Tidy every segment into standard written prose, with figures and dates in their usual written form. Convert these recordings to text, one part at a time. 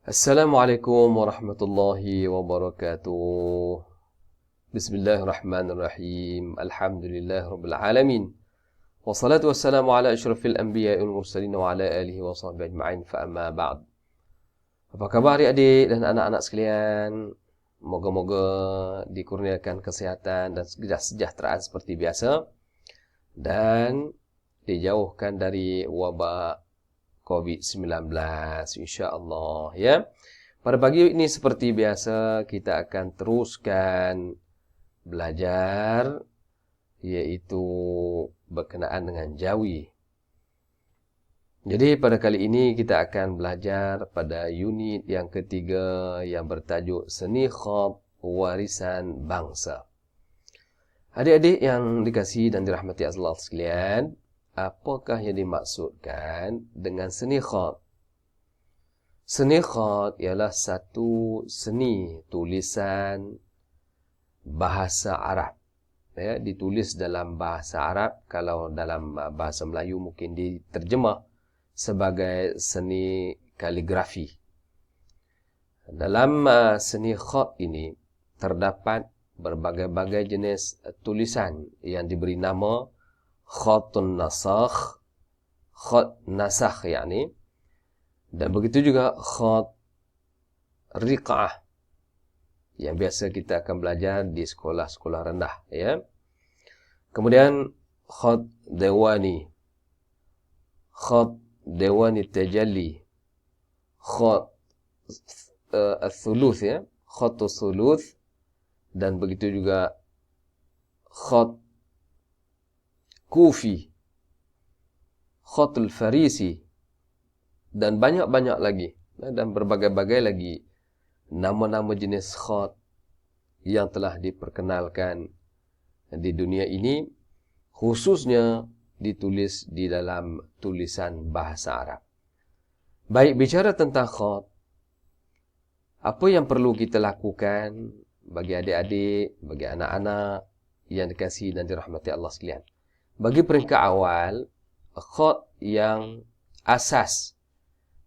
Assalamualaikum warahmatullahi wabarakatuh. Bismillahirrahmanirrahim. Alhamdulillahirabbil alamin. Wassalatu wassalamu ala asyrafil anbiya'i wal mursalin wa ala alihi wa sahbihi ajma'in. Fa amma ba'd. Apa khabar adik-adik dan anak-anak sekalian? Moga-moga dikurniakan kesihatan dan kesejahteraan seperti biasa dan dijauhkan dari wabak COVID-19 insya-Allah ya. Pada pagi ini seperti biasa kita akan teruskan belajar yaitu berkenaan dengan Jawi. Jadi pada kali ini kita akan belajar pada unit yang ketiga yang bertajuk Seni Khat Warisan Bangsa. Adik-adik yang dikasihi dan dirahmati Allah sekalian, apakah yang dimaksudkan dengan seni khat? Seni khat ialah satu seni tulisan bahasa Arab. Ya, ditulis dalam bahasa Arab. Kalau dalam bahasa Melayu mungkin diterjemah sebagai seni kaligrafi. Dalam seni khat ini terdapat berbagai-bagai jenis tulisan yang diberi nama khatun nasakh, khat nasakh yakni, dan begitu juga khat riq'ah yang biasa kita akan belajar di sekolah-sekolah rendah ya. Kemudian khat dewani tajalli, khat al-thuluth ya, khatus thuluth, dan begitu juga khat Kufi, Khatul Farisi, dan banyak-banyak lagi. Dan berbagai-bagai lagi nama-nama jenis khat yang telah diperkenalkan di dunia ini, khususnya ditulis di dalam tulisan bahasa Arab. Baik, bicara tentang khat, apa yang perlu kita lakukan bagi adik-adik, bagi anak-anak yang dikasihi dan dirahmati Allah sekalian? Bagi peringkat awal, khat yang asas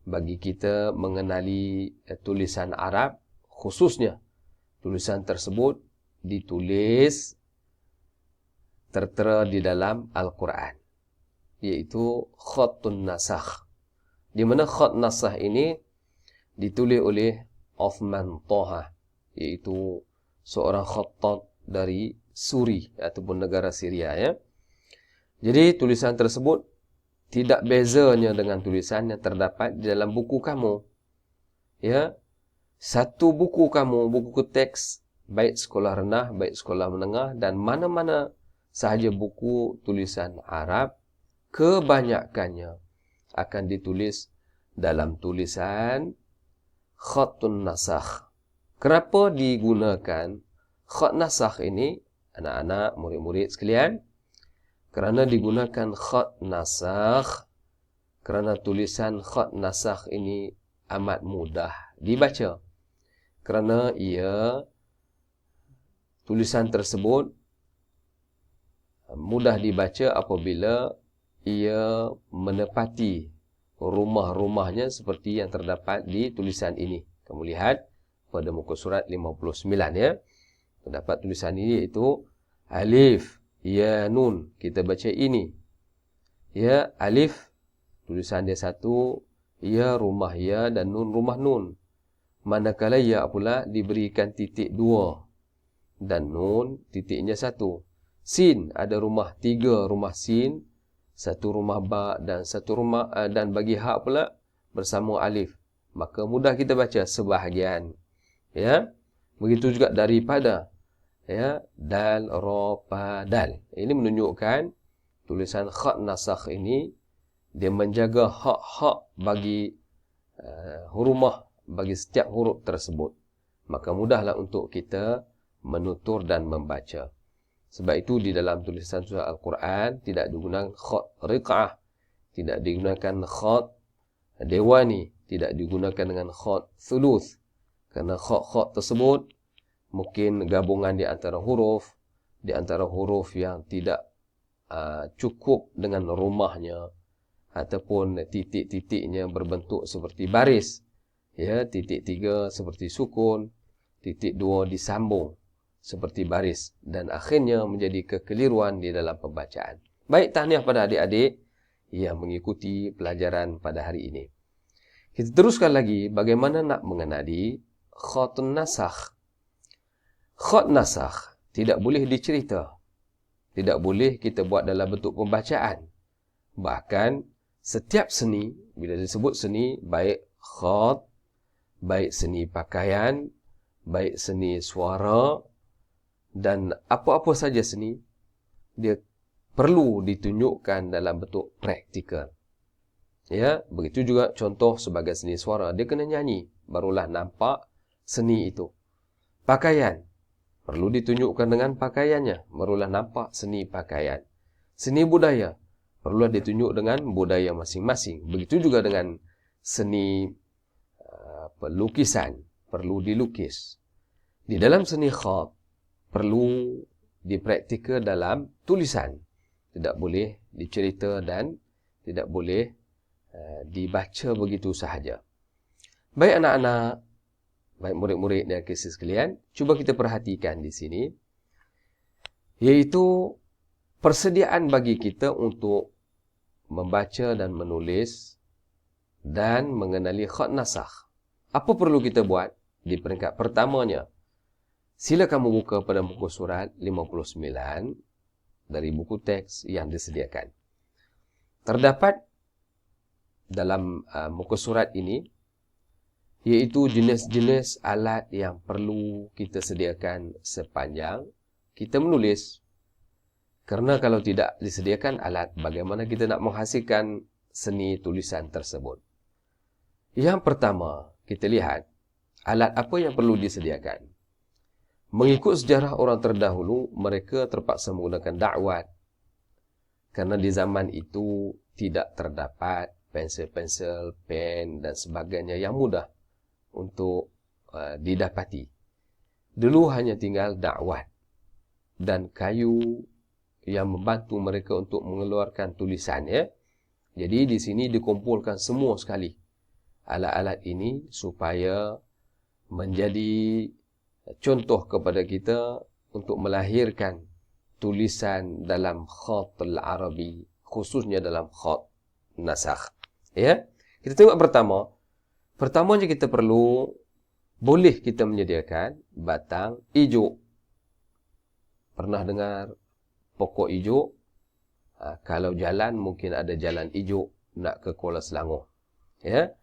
bagi kita mengenali tulisan Arab, khususnya tulisan tersebut ditulis tertera di dalam Al-Quran, iaitu khatun nasakh. Di mana khat nasakh ini ditulis oleh Uthman Taha, iaitu seorang khattat dari Suri ataupun negara Syria ya. Jadi tulisan tersebut tidak bezanya dengan tulisan yang terdapat di dalam buku kamu. Ya. Satu buku kamu, buku teks, baik sekolah rendah, baik sekolah menengah, dan mana-mana sahaja buku tulisan Arab, kebanyakannya akan ditulis dalam tulisan khatun nasakh. Kenapa digunakan khat nasakh ini, anak-anak, murid-murid sekalian? Kerana digunakan khat nasakh, kerana tulisan khat nasakh ini amat mudah dibaca. Kerana tulisan tersebut mudah dibaca apabila ia menepati rumah-rumahnya seperti yang terdapat di tulisan ini. Kamu lihat pada muka surat 59 ya. Terdapat tulisan ini iaitu alif, ya, nun, kita baca ini. Ya, alif, tulisan dia satu. Ya, rumah ya, dan nun, rumah nun. Manakala ya pula diberikan titik dua. Dan nun, titiknya satu. Sin, ada rumah tiga, rumah sin. Satu rumah ba, dan satu rumah, dan bagi ha pula bersama alif. Maka mudah kita baca sebahagian. Ya, begitu juga daripada. Ya, dal, ra, pa, dal. Ini menunjukkan tulisan khat nasakh ini dia menjaga hak-hak bagi huruf, bagi setiap huruf tersebut. Maka mudahlah untuk kita menutur dan membaca. Sebab itu di dalam tulisan surah Al-Quran tidak digunakan khat riq'ah, tidak digunakan khat dewani, tidak digunakan dengan khat thuluth. Kerana khat-khat tersebut mungkin gabungan di antara huruf yang tidak cukup dengan rumahnya, ataupun titik-titiknya berbentuk seperti baris. Ya, titik 3 seperti sukun, titik 2 disambung seperti baris, dan akhirnya menjadi kekeliruan di dalam pembacaan. Baik, tahniah pada adik-adik yang mengikuti pelajaran pada hari ini. Kita teruskan lagi bagaimana nak mengenali khatun nasakh. Khat nasakh tidak boleh dicerita. Tidak boleh kita buat dalam bentuk pembacaan. Bahkan setiap seni, bila disebut seni, baik khat, baik seni pakaian, baik seni suara, dan apa-apa saja seni, dia perlu ditunjukkan dalam bentuk praktikal. Ya, begitu juga contoh sebagai seni suara, dia kena nyanyi, barulah nampak seni itu. Pakaian, perlu ditunjukkan dengan pakaiannya, barulah nampak seni pakaian. Seni budaya, perlulah ditunjuk dengan budaya masing-masing. Begitu juga dengan seni lukisan, perlu dilukis. Di dalam seni khat, perlu dipraktikal dalam tulisan. Tidak boleh dicerita dan tidak boleh dibaca begitu sahaja. Baik anak-anak, baik murid-murid dan kisah sekalian, cuba kita perhatikan di sini, iaitu persediaan bagi kita untuk membaca dan menulis dan mengenali khat nasakh. Apa perlu kita buat? Di peringkat pertamanya, sila kamu buka pada muka surat 59 dari buku teks yang disediakan. Terdapat dalam muka surat ini, iaitu jenis-jenis alat yang perlu kita sediakan sepanjang kita menulis. Kerana kalau tidak disediakan alat, bagaimana kita nak menghasilkan seni tulisan tersebut? Yang pertama, kita lihat alat apa yang perlu disediakan. Mengikut sejarah orang terdahulu, mereka terpaksa menggunakan dakwat. Kerana di zaman itu tidak terdapat pensel-pensel, pen dan sebagainya yang mudah untuk didapati. Dulu hanya tinggal dakwat dan kayu yang membantu mereka untuk mengeluarkan tulisannya. Jadi di sini dikumpulkan semua sekali alat-alat ini supaya menjadi contoh kepada kita untuk melahirkan tulisan dalam khat al-Arabi, khususnya dalam khat nasakh. Ya, kita tengok pertamanya kita boleh kita menyediakan batang hijau. Pernah dengar pokok hijau? Kalau jalan, mungkin ada jalan hijau nak ke Kuala Selangor. Ya,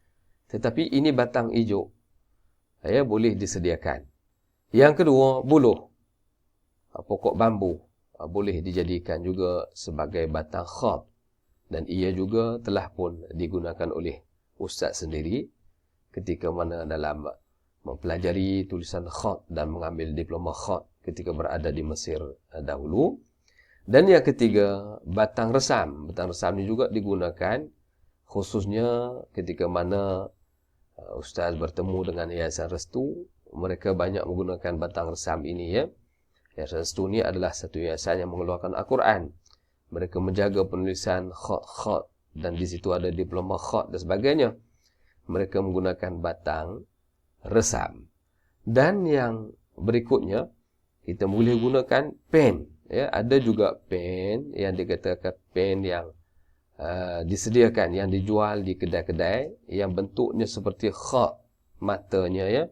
tetapi ini batang hijau. Ya, boleh disediakan. Yang kedua, buluh. Pokok bambu. Boleh dijadikan juga sebagai batang khat. Dan ia juga telah pun digunakan oleh ustaz sendiri ketika mana dalam mempelajari tulisan khat dan mengambil diploma khat ketika berada di Mesir dahulu. Dan yang ketiga, batang resam. Batang resam ini juga digunakan khususnya ketika mana ustaz bertemu dengan Yayasan Restu. Mereka banyak menggunakan batang resam ini. Ya. Yayasan Restu ini adalah satu yayasan yang mengeluarkan Al-Quran. Mereka menjaga penulisan khat-khat dan di situ ada diploma khat dan sebagainya. Mereka menggunakan batang resam. Dan yang berikutnya, kita boleh gunakan pen. Ya, ada juga pen yang dikatakan pen yang disediakan, yang dijual di kedai-kedai, yang bentuknya seperti khat matanya. Ya.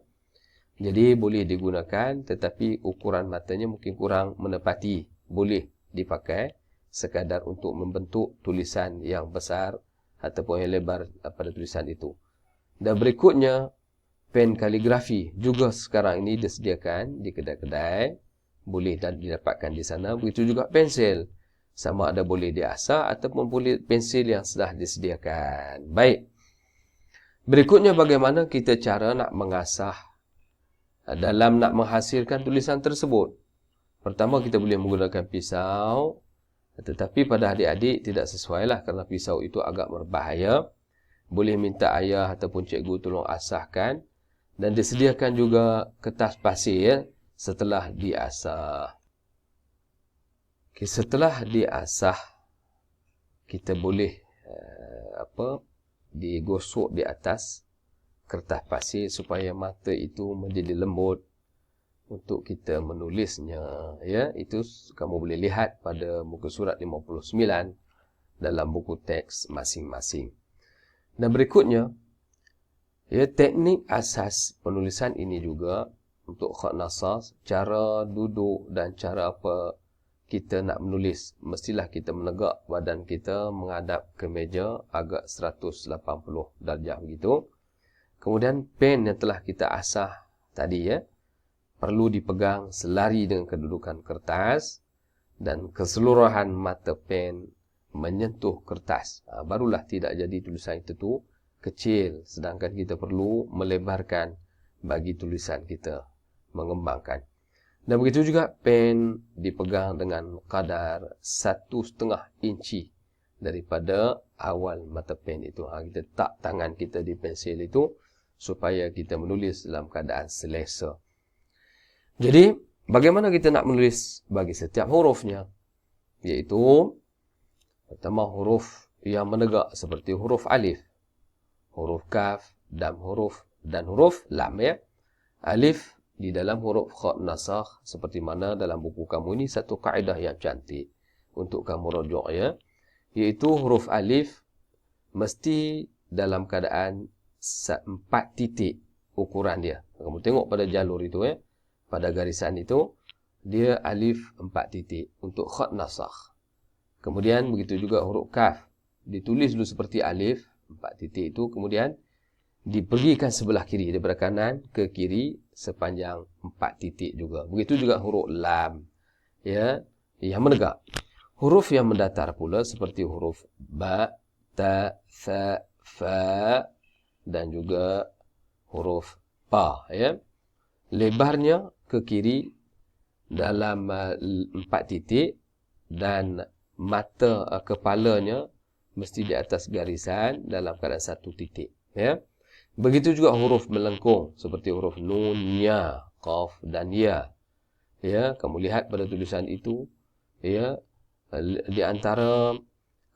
Jadi boleh digunakan, tetapi ukuran matanya mungkin kurang menepati. Boleh dipakai sekadar untuk membentuk tulisan yang besar ataupun yang lebar pada tulisan itu. Dan berikutnya, pen kaligrafi juga sekarang ini disediakan di kedai-kedai, boleh dan didapatkan di sana. Begitu juga pensel, sama ada boleh diasah ataupun boleh pensel yang sudah disediakan. Baik. Berikutnya, bagaimana kita cara nak mengasah dalam nak menghasilkan tulisan tersebut. Pertama, kita boleh menggunakan pisau, tetapi pada adik-adik tidak sesuai lah kerana pisau itu agak berbahaya. Boleh minta ayah ataupun cikgu tolong asahkan. Dan disediakan juga kertas pasir setelah diasah. Okay, setelah diasah, kita boleh digosok di atas kertas pasir supaya mata itu menjadi lembut untuk kita menulisnya. Ya, itu kamu boleh lihat pada muka surat 59 dalam buku teks masing-masing. Dan berikutnya, ya, teknik asas penulisan ini juga untuk khat nasakh, cara duduk dan cara apa kita nak menulis. Mestilah kita menegak badan kita menghadap ke meja agak 180 darjah begitu. Kemudian pen yang telah kita asah tadi, ya, perlu dipegang selari dengan kedudukan kertas dan keseluruhan mata pen menyentuh kertas. Barulah tidak jadi tulisan itu kecil, sedangkan kita perlu melebarkan bagi tulisan kita mengembangkan. Dan begitu juga pen dipegang dengan kadar 1,5 inci daripada awal mata pen itu. Kita tak tangan kita di pensil itu supaya kita menulis dalam keadaan selesa. Jadi, bagaimana kita nak menulis bagi setiap hurufnya? Iaitu, pertama huruf yang menegak seperti huruf alif, huruf kaf, dan huruf lam, ya. Alif di dalam huruf khat nasakh seperti mana dalam buku kamu ini satu kaedah yang cantik untuk kamu rujuk, ya. Iaitu huruf alif mesti dalam keadaan 4 titik ukuran dia. Kamu tengok pada jalur itu, ya. Pada garisan itu, dia alif 4 titik untuk khat nasakh. Kemudian begitu juga huruf kaf. Ditulis dulu seperti alif, 4 titik itu. Kemudian dipergikan sebelah kiri, daripada kanan ke kiri sepanjang 4 titik juga. Begitu juga huruf lam, ya, yang menegak. Huruf yang mendatar pula seperti huruf ba, ta, tha, fa, dan juga huruf pa, ya. Lebarnya ke kiri dalam 4 titik dan mata kepalanya mesti di atas garisan dalam keadaan 1 titik, ya. Begitu juga huruf melengkung seperti huruf nun, ya, qaf dan ya. Ya, kamu lihat pada tulisan itu, ya, di antara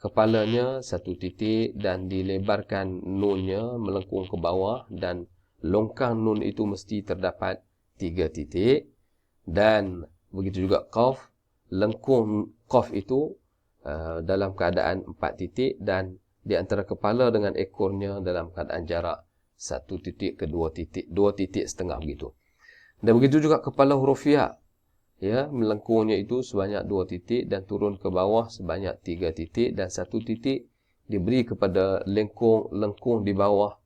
kepalanya 1 titik dan dilebarkan nunnya melengkung ke bawah dan longkang nun itu mesti terdapat 3 titik. Dan begitu juga qaf, lengkung qaf itu dalam keadaan 4 titik dan di antara kepala dengan ekornya dalam keadaan jarak 1 titik ke 2 titik, 2 titik setengah begitu. Dan begitu juga kepala huruf ya, ya, melengkungnya itu sebanyak 2 titik dan turun ke bawah sebanyak 3 titik dan 1 titik diberi kepada lengkung di bawah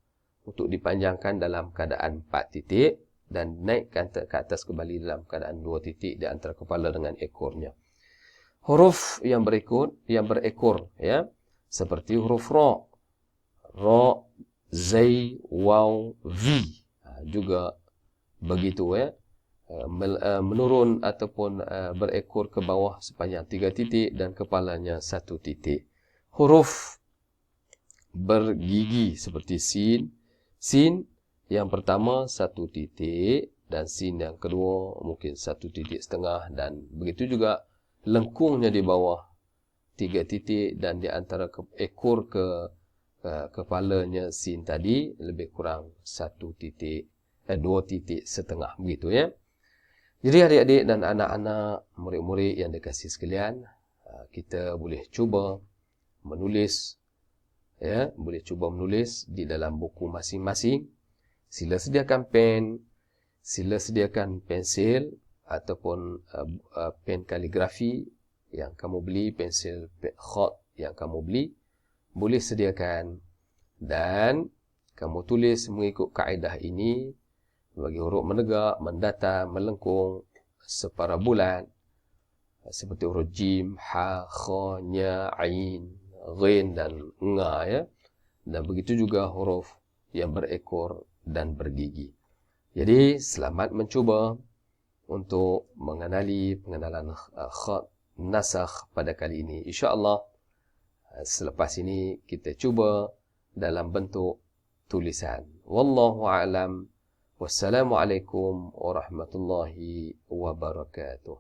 untuk dipanjangkan dalam keadaan 4 titik dan naikkan ke atas kembali dalam keadaan 2 titik di antara kepala dengan ekornya. Huruf yang berekor, ya, seperti huruf ra, zai, waw, vi, juga begitu, ya. Menurun ataupun berekor ke bawah sepanjang 3 titik dan kepalanya 1 titik. Huruf bergigi seperti sin yang pertama 1 titik dan sin yang kedua mungkin 1 titik setengah dan begitu juga lengkungnya di bawah 3 titik dan di antara ekor ke kepalanya sin tadi lebih kurang 1 titik, 2 titik setengah begitu, ya. Jadi adik-adik dan anak-anak murid-murid yang dikasihi sekalian, kita boleh cuba menulis, ya, boleh cuba menulis di dalam buku masing-masing. Sila sediakan pen, sila sediakan pensil ataupun pen kaligrafi yang kamu beli, pensil khat yang kamu beli, boleh sediakan dan kamu tulis mengikut kaedah ini bagi huruf menegak, mendatar, melengkung, separa bulan seperti huruf jim, ha, kha, nya, ain, ghin dan nga, ya. Dan begitu juga huruf yang berekor dan bergigi. Jadi selamat mencuba untuk mengenali pengenalan khat nasakh pada kali ini. InsyaAllah selepas ini kita cuba dalam bentuk tulisan. Wallahu a'lam. Wassalamualaikum warahmatullahi wabarakatuh.